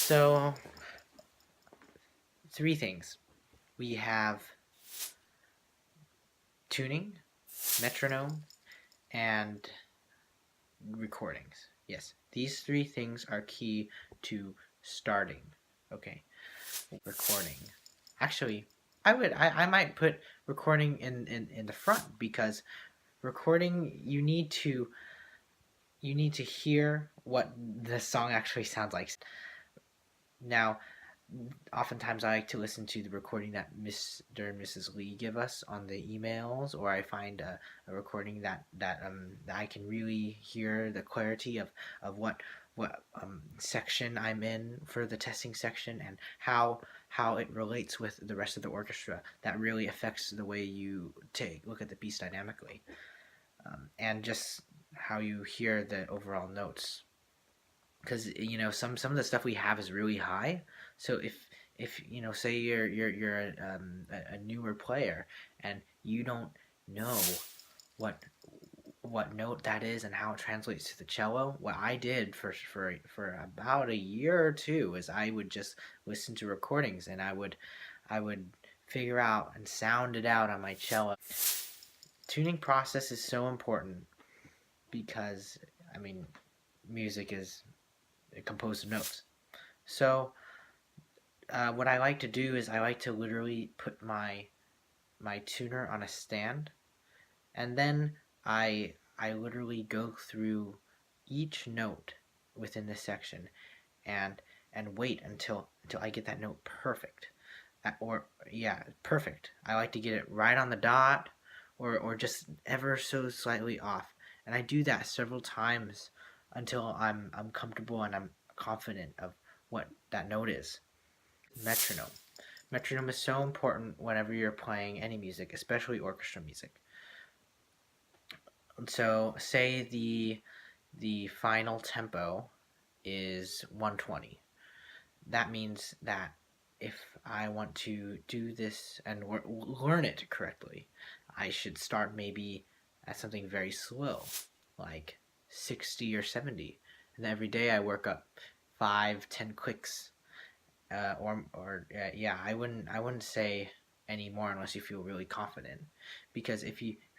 So, three things. We have tuning, metronome, and recordings. Yes, these three things are key to starting. Okay, recording. Actually, I might put recording in the front, because recording, you need to hear what the song actually sounds like. Now, oftentimes I like to listen to the recording that Mr. and Mrs. Lee give us on the emails, or I find a recording that I can really hear the clarity of what section I'm in for the testing section, and how it relates with the rest of the orchestra. That really affects the way you look at the piece dynamically, and just how you hear the overall notes. Because some of the stuff we have is really high. So if say you're a newer player, and you don't know what note that is and how it translates to the cello, what I did for about a year or two is I would just listen to recordings, and I would figure out and sound it out on my cello. Tuning process is so important, because I mean, music is composed of notes. So what I like to do is I like to literally put my tuner on a stand, and then I literally go through each note within this section, and wait until I get that note perfect. Or yeah, perfect. I like to get it right on the dot, or just ever so slightly off. And I do that several times until I'm comfortable and I'm confident of what that note is. Metronome. Metronome is so important whenever you're playing any music, especially orchestra music. So say the final tempo is 120. That means that if I want to do this and learn it correctly, I should start maybe at something very slow, like 60 or 70. And every day I work up 5-10 clicks, yeah, I wouldn't say any more unless you feel really confident, because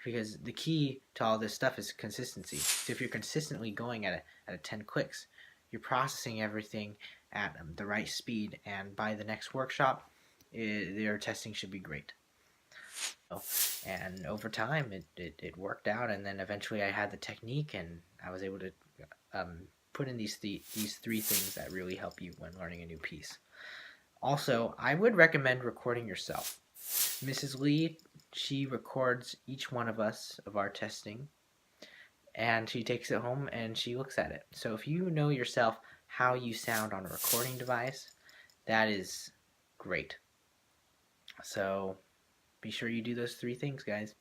because the key to all this stuff is consistency. So if you're consistently going at a 10 clicks, you're processing everything at the right speed, and by the next workshop, your testing should be great. And over time, it worked out, and then eventually I had the technique, and I was able to put in these three things that really help you when learning a new piece. Also, I would recommend recording yourself. Mrs. Lee, she records each one of us of our testing, and she takes it home and she looks at it. So if you know yourself how you sound on a recording device, that is great. So be sure you do those three things, guys.